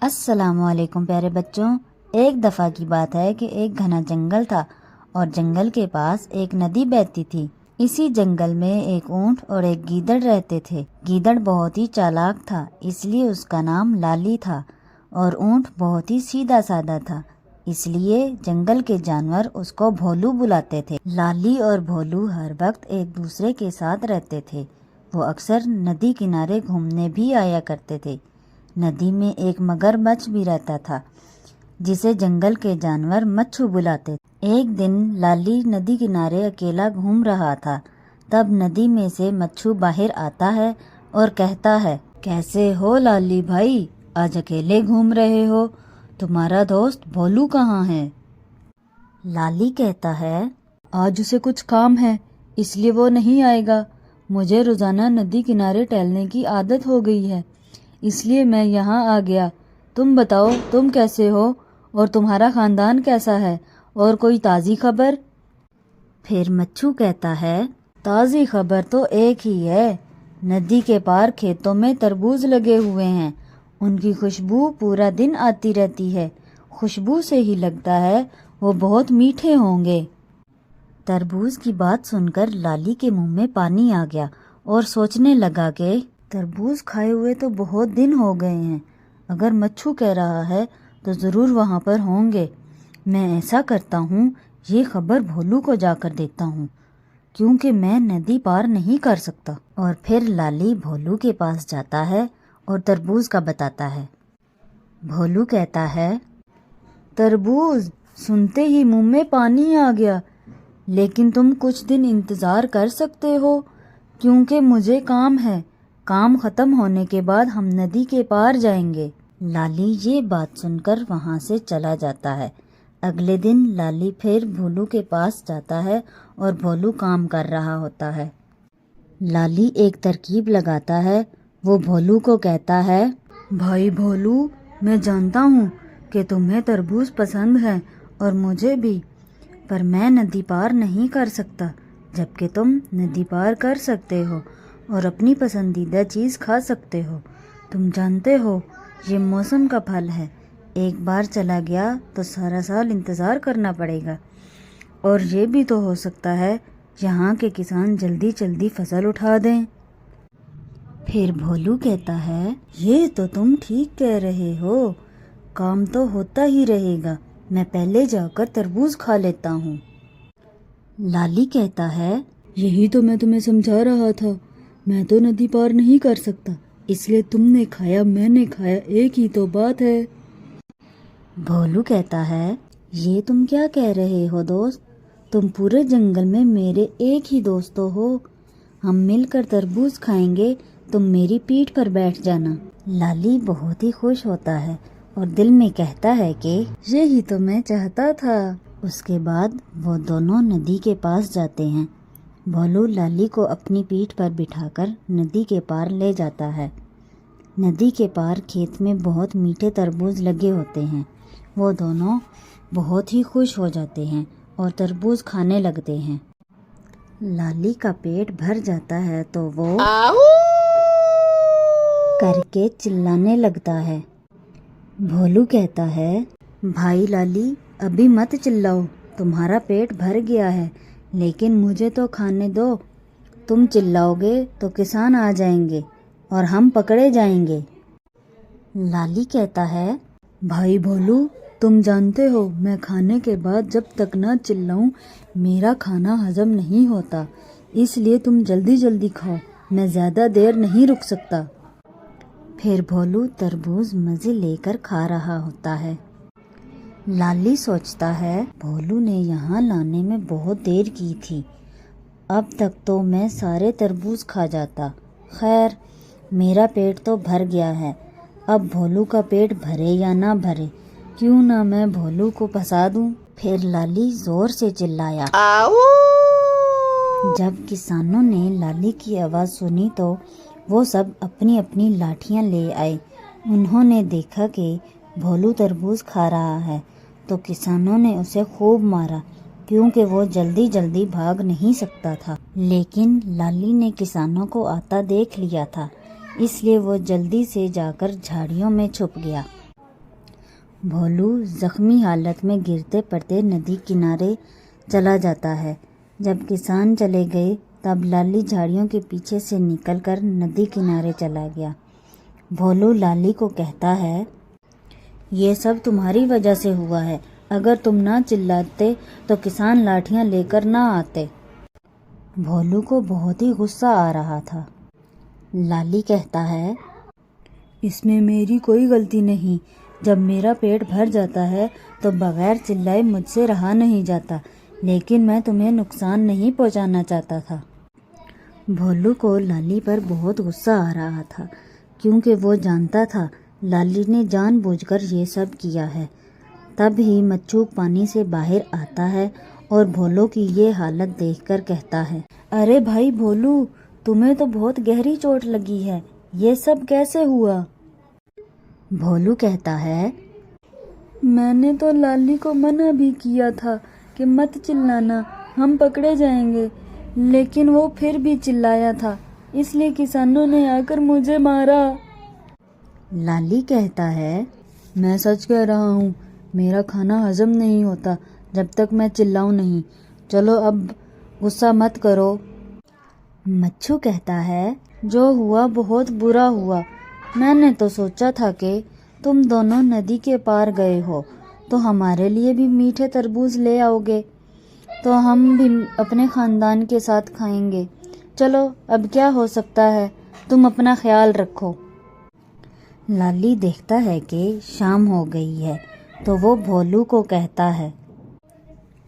السلام علیکم پیارے بچوں۔ ایک دفعہ کی بات ہے کہ ایک گھنا جنگل تھا اور جنگل کے پاس ایک ندی بہتی تھی۔ اسی جنگل میں ایک اونٹ اور ایک گیدڑ رہتے تھے۔ گیدڑ بہت ہی چالاک تھا، اس لیے اس کا نام لالی تھا، اور اونٹ بہت ہی سیدھا سادہ تھا، اس لیے جنگل کے جانور اس کو بھولو بلاتے تھے۔ لالی اور بھولو ہر وقت ایک دوسرے کے ساتھ رہتے تھے۔ وہ اکثر ندی کنارے گھومنے بھی آیا کرتے تھے۔ ندی میں ایک مگرمچھ بھی رہتا تھا جسے جنگل کے جانور مچھو بلاتے تھے۔ ایک دن لالی ندی کنارے اکیلا گھوم رہا تھا، تب ندی میں سے مچھو باہر آتا ہے اور کہتا ہے، کیسے ہو لالی بھائی، آج اکیلے گھوم رہے ہو؟ تمہارا دوست بھولو کہاں ہے؟ لالی کہتا ہے، آج اسے کچھ کام ہے اس لیے وہ نہیں آئے گا۔ مجھے روزانہ ندی کنارے ٹہلنے کی عادت ہو گئی ہے، اس لیے میں یہاں آ گیا۔ تم بتاؤ تم کیسے ہو اور تمہارا خاندان کیسا ہے، اور کوئی تازی خبر؟ پھر مچھو کہتا ہے، تازی خبر تو ایک ہی ہے، ندی کے پار کھیتوں میں تربوز لگے ہوئے ہیں، ان کی خوشبو پورا دن آتی رہتی ہے، خوشبو سے ہی لگتا ہے وہ بہت میٹھے ہوں گے۔ تربوز کی بات سن کر لالی کے منہ میں پانی آ گیا اور سوچنے لگا کہ تربوز کھائے ہوئے تو بہت دن ہو گئے ہیں، اگر مچھو کہہ رہا ہے تو ضرور وہاں پر ہوں گے۔ میں ایسا کرتا ہوں، یہ خبر بھولو کو جا کر دیتا ہوں، کیونکہ میں ندی پار نہیں کر سکتا۔ اور پھر لالی بھولو کے پاس جاتا ہے اور تربوز کا بتاتا ہے۔ بھولو کہتا ہے، تربوز سنتے ہی منہ میں پانی آ گیا، لیکن تم کچھ دن انتظار کر سکتے ہو، کیونکہ مجھے کام ہے، کام ختم ہونے کے بعد ہم ندی کے پار جائیں گے۔ لالی یہ بات سن کر وہاں سے چلا جاتا ہے۔ اگلے دن لالی پھر بھولو کے پاس جاتا ہے اور بھولو کام کر رہا ہوتا ہے۔ لالی ایک ترکیب لگاتا ہے، وہ بھولو کو کہتا ہے، بھائی بھولو، میں جانتا ہوں کہ تمہیں تربوز پسند ہے اور مجھے بھی، پر میں ندی پار نہیں کر سکتا، جبکہ تم ندی پار کر سکتے ہو اور اپنی پسندیدہ چیز کھا سکتے ہو۔ تم جانتے ہو یہ موسم کا پھل ہے، ایک بار چلا گیا تو سارا سال انتظار کرنا پڑے گا، اور یہ بھی تو ہو سکتا ہے یہاں کے کسان جلدی جلدی فصل اٹھا دیں۔ پھر بھولو کہتا ہے، یہ تو تم ٹھیک کہہ رہے ہو، کام تو ہوتا ہی رہے گا، میں پہلے جا کر تربوز کھا لیتا ہوں۔ لالی کہتا ہے، یہی تو میں تمہیں سمجھا رہا تھا، میں تو ندی پار نہیں کر سکتا، اس لیے تم نے کھایا میں نے کھایا، ایک ہی تو بات ہے۔ بھولو کہتا ہے، یہ تم کیا کہہ رہے ہو دوست، تم پورے جنگل میں میرے ایک ہی دوست ہو، ہم مل کر تربوز کھائیں گے، تم میری پیٹھ پر بیٹھ جانا۔ لالی بہت ہی خوش ہوتا ہے اور دل میں کہتا ہے کہ یہی تو میں چاہتا تھا۔ اس کے بعد وہ دونوں ندی کے پاس جاتے ہیں۔ بھولو لالی کو اپنی پیٹھ پر بٹھا کر ندی کے پار لے جاتا ہے۔ ندی کے پار کھیت میں بہت میٹھے تربوز لگے ہوتے ہیں۔ وہ دونوں بہت ہی خوش ہو جاتے ہیں اور تربوز کھانے لگتے ہیں۔ لالی کا پیٹ بھر جاتا ہے تو وہ کر کے چلانے لگتا ہے۔ بھولو کہتا ہے، بھائی لالی، ابھی مت چلاؤ، تمہارا پیٹ بھر گیا ہے، لیکن مجھے تو کھانے دو، تم چلاؤ گے تو کسان آ جائیں گے اور ہم پکڑے جائیں گے۔ لالی کہتا ہے، بھائی بھولو، تم جانتے ہو میں کھانے کے بعد جب تک نہ چلاؤں میرا کھانا ہضم نہیں ہوتا، اس لیے تم جلدی جلدی کھاؤ، میں زیادہ دیر نہیں رک سکتا۔ پھر بھولو تربوز مزے لے کر کھا رہا ہوتا ہے۔ لالی سوچتا ہے، بھولو نے یہاں لانے میں بہت دیر کی تھی، اب تک تو میں سارے تربوز کھا جاتا، خیر میرا پیٹ تو بھر گیا ہے، اب بھولو کا پیٹ بھرے یا نہ بھرے، کیوں نہ میں بھولو کو پھنسا دوں۔ پھر لالی زور سے چلایا۔ جب کسانوں نے لالی کی آواز سنی تو وہ سب اپنی اپنی لاٹھیاں لے آئے۔ انہوں نے دیکھا کہ بھولو تربوز کھا رہا ہے تو کسانوں نے اسے خوب مارا، کیونکہ وہ جلدی جلدی بھاگ نہیں سکتا تھا، لیکن لالی نے کسانوں کو آتا دیکھ لیا تھا، اس لیے وہ جلدی سے جا کر جھاڑیوں میں چھپ گیا۔ بھولو زخمی حالت میں گرتے پڑتے ندی کنارے چلا جاتا ہے۔ جب کسان چلے گئے تب لالی جھاڑیوں کے پیچھے سے نکل کر ندی کنارے چلا گیا۔ بھولو لالی کو کہتا ہے، یہ سب تمہاری وجہ سے ہوا ہے، اگر تم نہ چلاتے تو کسان لاٹھیاں لے کر نہ آتے۔ بھولو کو بہت ہی غصہ آ رہا تھا۔ لالی کہتا ہے، اس میں میری کوئی غلطی نہیں، جب میرا پیٹ بھر جاتا ہے تو بغیر چلائے مجھ سے رہا نہیں جاتا، لیکن میں تمہیں نقصان نہیں پہنچانا چاہتا تھا۔ بھولو کو لالی پر بہت غصہ آ رہا تھا، کیونکہ وہ جانتا تھا لالی نے جان بوجھ کر یہ سب کیا ہے۔ تب ہی مچھو پانی سے باہر آتا ہے اور بھولو کی یہ حالت دیکھ کر کہتا ہے، ارے بھائی بھولو، تمہیں تو بہت گہری چوٹ لگی ہے، یہ سب کیسے ہوا؟ بھولو کہتا ہے، میں نے تو لالی کو منع بھی کیا تھا کہ مت چلانا، ہم پکڑے جائیں گے، لیکن وہ پھر بھی چلایا تھا، اس لیے کسانوں نے آ کر مجھے مارا۔ لالی کہتا ہے، میں سچ کہہ رہا ہوں، میرا کھانا ہضم نہیں ہوتا جب تک میں چلاؤں نہیں، چلو اب غصہ مت کرو۔ مچھو کہتا ہے، جو ہوا بہت برا ہوا، میں نے تو سوچا تھا کہ تم دونوں ندی کے پار گئے ہو تو ہمارے لیے بھی میٹھے تربوز لے آؤ گے تو ہم بھی اپنے خاندان کے ساتھ کھائیں گے، چلو اب کیا ہو سکتا ہے، تم اپنا خیال رکھو۔ لالی دیکھتا ہے کہ شام ہو گئی ہے تو وہ بھولو کو کہتا ہے،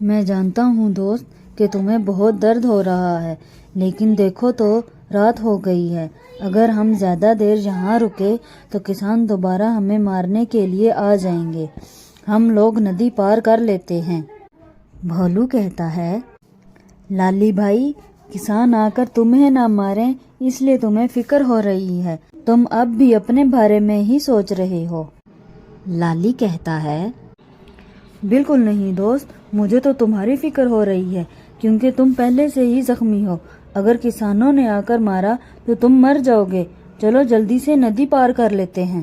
میں جانتا ہوں دوست کہ تمہیں بہت درد ہو رہا ہے، لیکن دیکھو تو رات ہو گئی ہے، اگر ہم زیادہ دیر یہاں رکے تو کسان دوبارہ ہمیں مارنے کے لیے آ جائیں گے، ہم لوگ ندی پار کر لیتے ہیں۔ بھولو کہتا ہے، لالی بھائی، کسان آ کر تمہیں نہ ماریں اس لیے تمہیں فکر ہو رہی ہے، تم اب بھی اپنے بارے میں ہی سوچ رہے ہو۔ لالی کہتا ہے، بالکل نہیں دوست، مجھے تو تمہاری فکر ہو رہی ہے، کیونکہ تم پہلے سے ہی زخمی ہو، اگر کسانوں نے آ کر مارا تو تم مر جاؤ گے، چلو جلدی سے ندی پار کر لیتے ہیں۔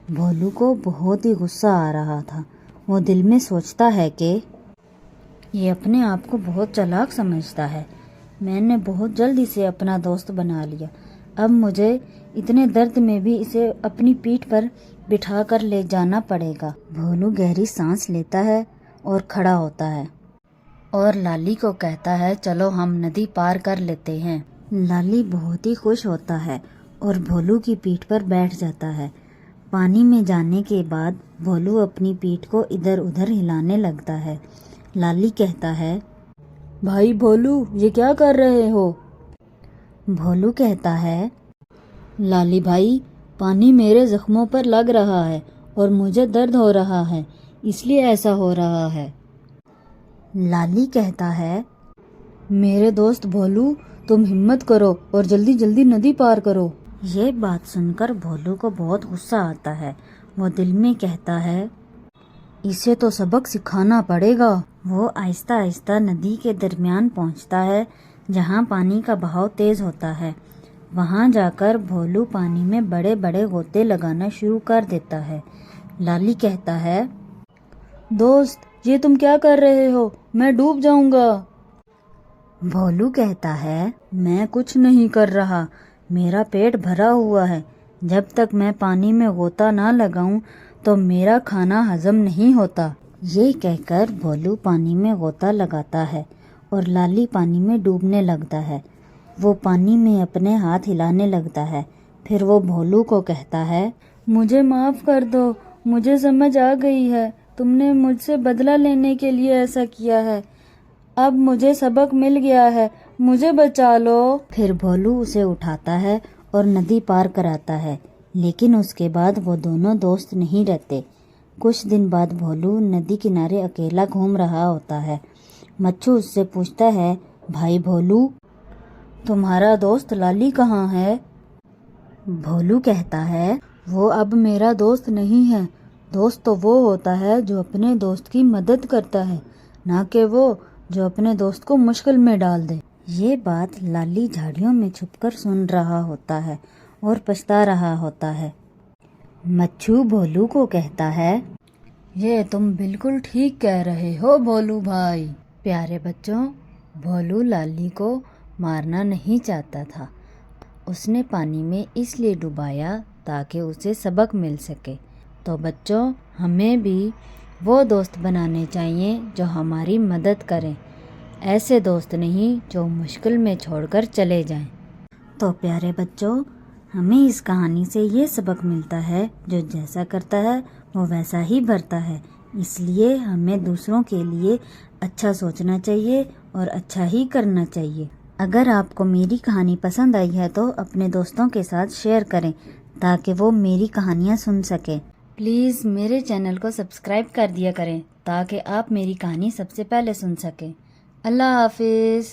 بھولو کو بہت ہی غصہ آ رہا تھا، وہ دل میں سوچتا ہے کہ یہ اپنے آپ کو بہت چالاک سمجھتا ہے، میں نے بہت جلدی سے اپنا دوست بنا لیا، اب مجھے اتنے درد میں بھی اسے اپنی پیٹھ پر بٹھا کر لے جانا پڑے گا۔ بھولو گہری سانس لیتا ہے اور کھڑا ہوتا ہے اور لالی کو کہتا ہے، چلو ہم ندی پار کر لیتے ہیں۔ لالی بہت ہی خوش ہوتا ہے اور بھولو کی پیٹھ پر بیٹھ جاتا ہے۔ پانی میں جانے کے بعد بھولو اپنی پیٹھ کو ادھر ادھر ہلانے لگتا ہے۔ لالی کہتا ہے، بھائی بھولو، یہ کیا کر رہے ہو؟ بھولو کہتا ہے، لالی بھائی، پانی میرے زخموں پر لگ رہا ہے اور مجھے درد ہو رہا ہے، اس لیے ایسا ہو رہا ہے۔ لالی کہتا ہے، میرے دوست بھولو، تم ہمت کرو اور جلدی جلدی ندی پار کرو۔ یہ بات سن کر بھولو کو بہت غصہ آتا ہے، وہ دل میں کہتا ہے، اسے تو سبق سکھانا پڑے گا۔ وہ آہستہ آہستہ ندی کے درمیان پہنچتا ہے جہاں پانی کا بہاؤ تیز ہوتا ہے۔ وہاں جا کر بھولو پانی میں بڑے بڑے غوطے لگانا شروع کر دیتا ہے۔ لالی کہتا ہے، دوست یہ تم کیا کر رہے ہو، میں ڈوب جاؤں گا۔ بھولو کہتا ہے، میں کچھ نہیں کر رہا، میرا پیٹ بھرا ہوا ہے، جب تک میں پانی میں غوطہ نہ لگاؤں تو میرا کھانا ہضم نہیں ہوتا۔ یہ کہہ کر بھولو پانی میں غوطہ لگاتا ہے اور لالی پانی میں ڈوبنے لگتا ہے۔ وہ پانی میں اپنے ہاتھ ہلانے لگتا ہے، پھر وہ بھولو کو کہتا ہے، مجھے معاف کر دو، مجھے سمجھ آ گئی ہے، تم نے مجھ سے بدلہ لینے کے لیے ایسا کیا ہے، اب مجھے سبق مل گیا ہے، مجھے بچا لو۔ پھر بھولو اسے اٹھاتا ہے اور ندی پار کراتا ہے، لیکن اس کے بعد وہ دونوں دوست نہیں رہتے۔ کچھ دن بعد بھولو ندی کنارے اکیلا گھوم رہا ہوتا ہے۔ مچھو اس سے پوچھتا ہے، بھائی بھولو، تمہارا دوست لالی کہاں ہے؟ بھولو کہتا ہے، وہ اب میرا دوست نہیں ہے، دوست تو وہ ہوتا ہے جو اپنے دوست کی مدد کرتا ہے، نہ کہ وہ جو اپنے دوست کو مشکل میں ڈال دے۔ یہ بات لالی جھاڑیوں میں چھپ کر سن رہا ہوتا ہے اور پچھتا رہا ہوتا ہے۔ مچھو بھولو کو کہتا ہے، یہ تم بالکل ٹھیک کہہ رہے ہو بھولو بھائی۔ پیارے بچوں، بھولو لالی کو مارنا نہیں چاہتا تھا۔ اس نے پانی میں اس لیے ڈبایا تاکہ اسے سبق مل سکے۔ تو بچوں، ہمیں بھی وہ دوست بنانے چاہیے جو ہماری مدد کریں، ایسے دوست نہیں جو مشکل میں چھوڑ کر چلے جائیں۔ تو پیارے بچوں، ہمیں اس کہانی سے یہ سبق ملتا ہے، جو جیسا کرتا ہے وہ ویسا ہی بھرتا ہے۔ اس لیے ہمیں دوسروں کے لیے اچھا سوچنا چاہیے اور اچھا ہی کرنا چاہیے۔ اگر آپ کو میری کہانی پسند آئی ہے تو اپنے دوستوں کے ساتھ شیئر کریں تاکہ وہ میری کہانیاں سن سکیں۔ پلیز میرے چینل کو سبسکرائب کر دیا کریں تاکہ آپ میری کہانی سب سے پہلے سن سکیں۔ اللہ حافظ۔